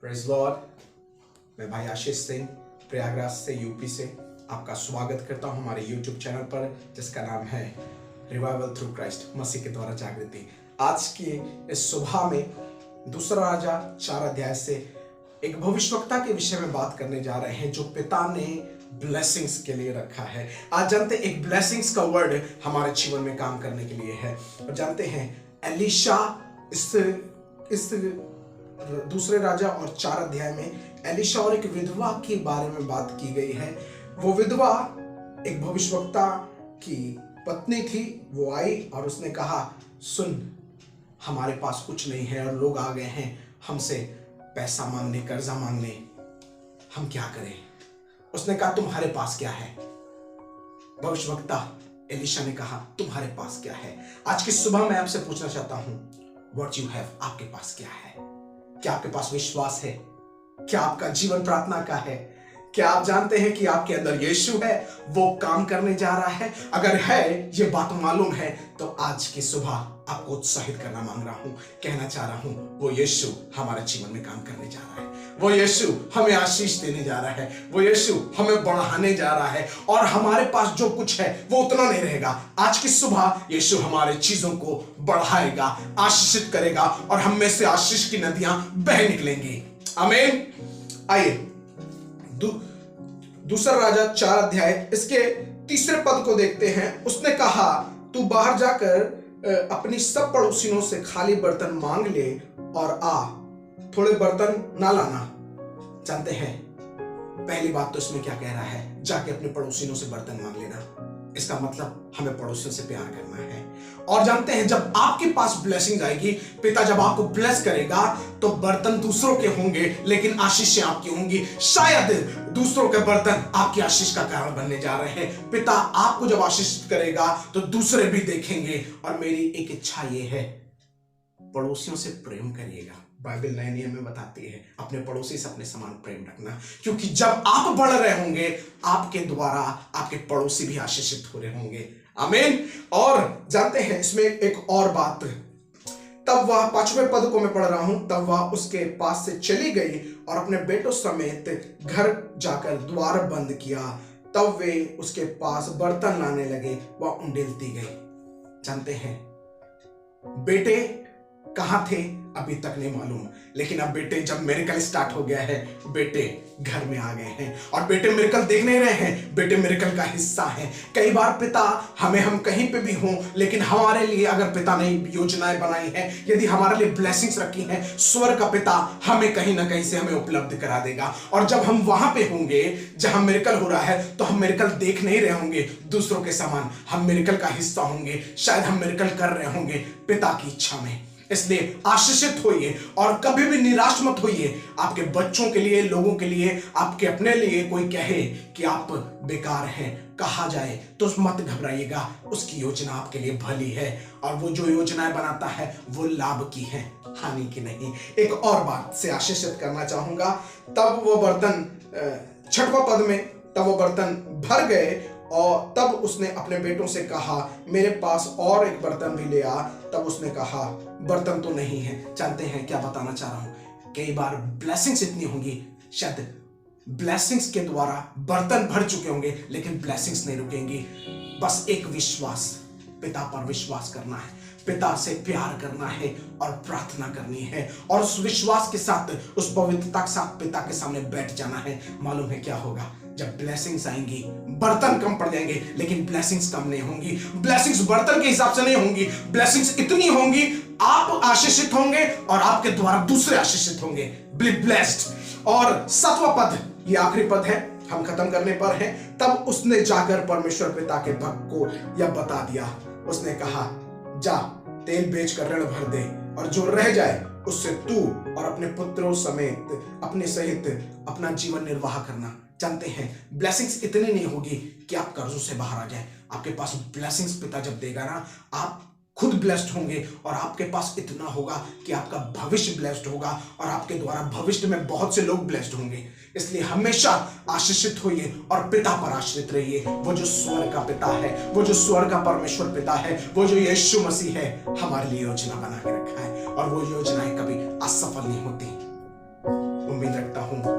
Praise Lord. मैं भाई आशीष सिंह प्रयागराज से यूपी से आपका स्वागत करता हूं हमारे यूट्यूब चैनल पर जिसका नाम है रिवाइवल थ्रू क्राइस्ट, मसीह के द्वारा जागृति। आज की इस सुबह में दूसरा राजा 4 अध्याय से एक भविष्यवक्ता के विषय में बात करने जा रहे हैं जो पिता ने ब्लेसिंग्स के लिए रखा है। आज जानते हैं एक ब्लेसिंग्स का वर्ड हमारे जीवन में काम करने के लिए है। और जानते हैं एलीशा इस दूसरे राजा और 4 अध्याय में एलीशा और एक विधवा के बारे में बात की गई है। वो विधवा एक भविष्यवक्ता की पत्नी थी। वो आई और उसने कहा, सुन, हमारे पास कुछ नहीं है और लोग आ गए हैं हमसे पैसा मांगने, कर्जा मांगने, हम क्या करें? उसने कहा, तुम्हारे पास क्या है? भविष्यवक्ता एलीशा ने कहा, तुम्हारे पास क्या है? आज की सुबह मैं आपसे पूछना चाहता हूं, व्हाट यू हैव, आपके पास क्या है? क्या आपके पास विश्वास है? क्या आपका जीवन प्रार्थना का है? क्या आप जानते हैं कि आपके अंदर यीशु है, वो काम करने जा रहा है? अगर है, ये बात मालूम है, तो आज की सुबह आपको उत्साहित करना मांग रहा हूं, कहना चाह रहा हूं, वो यीशु हमारे जीवन में काम करने जा रहा है। वो यीशु हमें आशीष देने जा रहा है। वो यीशु हमें बढ़ाने जा रहा है और हमारे पास जो कुछ है वो उतना नहीं रहेगा। आज की सुबह यीशु हमारे चीजों को बढ़ाएगा, आशीषित करेगा और हम में से आशीष की नदियां बह निकलेंगी। आमीन। आइए दूसरा राजा 4 अध्याय इसके 3 पद को देखते हैं। उसने कहा, तू बाहर जाकर अपनी सब पड़ोसियों से खाली बर्तन मांग ले और आ, थोड़े बर्तन ना लाना। जानते हैं पहली बात तो इसमें क्या कह रहा है, जाके अपने पड़ोसियों से बर्तन मांग लेना। इसका मतलब हमें पड़ोसियों से प्यार करना है। और जानते हैं जब आपके पास ब्लेसिंग आएगी, पिता जब आपको ब्लेस करेगा तो बर्तन दूसरों के होंगे लेकिन आशीषें आपकी होंगी। शायद दूसरों के बर्तन आपकी आशीष का कारण बनने जा रहे हैं। पिता आपको जब आशीषित करेगा तो दूसरे भी देखेंगे। और मेरी एक इच्छा ये है, पड़ोसियों से प्रेम करिएगा। बाइबल नए नियम में बताती है, अपने पड़ोसी से अपने समान प्रेम रखना, क्योंकि जब आप बढ़ रहे होंगे आपके द्वारा आपके पड़ोसी भी आशीषित हो रहे होंगे। आमीन। और जानते हैं इसमें एक और बात, तब वह 5वें पद को मैं पढ़ रहा हूं, तब वह उसके पास से चली गई और अपने बेटों समेत घर जाकर द्वार बंद किया। तब वे उसके पास बर्तन लाने लगे, वह उंडेलती गई। जानते हैं बेटे कहां थे अभी तक नहीं मालूम, लेकिन अब बेटे जब मिरेकल स्टार्ट हो गया है, बेटे घर में आ गए हैं और बेटे मिरेकल देख नहीं रहे हैं, बेटे मिरेकल का हिस्सा हैं। कई बार पिता हम कहीं पे भी हों, लेकिन हमारे लिए अगर पिता ने योजनाएं बनाई हैं, यदि हमारे लिए ब्लेसिंग्स रखी हैं, स्वर्ग का पिता हमें कहीं ना कहीं से हमें उपलब्ध करा देगा। और जब हम वहां पे होंगे जहां मिरेकल हो रहा है, तो हम मिरेकल देख नहीं रहे होंगे दूसरों के समान, हम मिरेकल का हिस्सा होंगे। शायद हम मिरेकल कर रहे होंगे पिता की इच्छा में। इसलिए आशीषित होइए और कभी भी निराश मत होइए। आपके बच्चों के लिए, लोगों के लिए, आपके अपने लिए कोई कहे कि आप बेकार हैं, कहा जाए तो मत घबराइएगा। उसकी योजना आपके लिए भली है और वो जो योजनाएं बनाता है वो लाभ की है, हानि की नहीं। एक और बात से आशीषित करना चाहूंगा। तब वो बर्तन 6वां पद में, तब वो बर्तन भर गए और तब उसने अपने बेटों से कहा, मेरे पास और एक बर्तन भी ले आ। तब उसने कहा, बर्तन तो नहीं है। जानते हैं क्या बताना चाह रहा हूं, कई बार ब्लेसिंग्स इतनी होंगी, शायद ब्लेसिंग्स के द्वारा बर्तन भर चुके होंगे लेकिन ब्लेसिंग्स नहीं रुकेंगी। बस एक विश्वास, पिता पर विश्वास करना है, पिता से प्यार करना है और प्रार्थना करनी है और उस विश्वास के साथ, उस पवित्रता के साथ पिता के सामने बैठ जाना है। मालूम है क्या होगा? जब ब्लेसिंग्स आएंगी, बर्तन कम पड़ जाएंगे लेकिन ब्लेसिंग्स कम नहीं होंगी। ब्लेसिंग्स बर्तन के हिसाब से नहीं होंगी, ब्लेसिंग्स इतनी होंगी, आप आशीषित होंगे और आपके द्वारा दूसरे आशीषित होंगे। Be blessed. और 7वां पद, ये आखिरी पद है, हम खत्म करने पर हैं। तब उसने जाकर परमेश्वर पिता के भक्त को यह बता दिया। उसने कहा, जा तेल बेचकर ऋण भर दे और जो रह जाए उससे तू और अपने पुत्रों समेत अपने सहित अपना जीवन निर्वाह करना। जानते हैं ब्लेसिंग्स इतनी नहीं होगी कि आप कर्जों से बाहर आ जाए। आपके पास ब्लेसिंग्स पिता जब देगा ना, आप खुद ब्लेस्ड होंगे और आपके पास इतना होगा कि आपका भविष्य ब्लेस्ड होगा और आपके द्वारा भविष्य में बहुत से लोग ब्लेस्ड होंगे। इसलिए हमेशा आशीषित होइए और पिता पर आश्रित रहिए। वो जो स्वर्ग का पिता है, वो जो स्वर्ग का परमेश्वर पिता है, वो जो यीशु मसीह है, हमारे लिए योजना बना के रखा है और वो योजनाएं कभी असफल नहीं होती। उम्मीद रखता हूँ।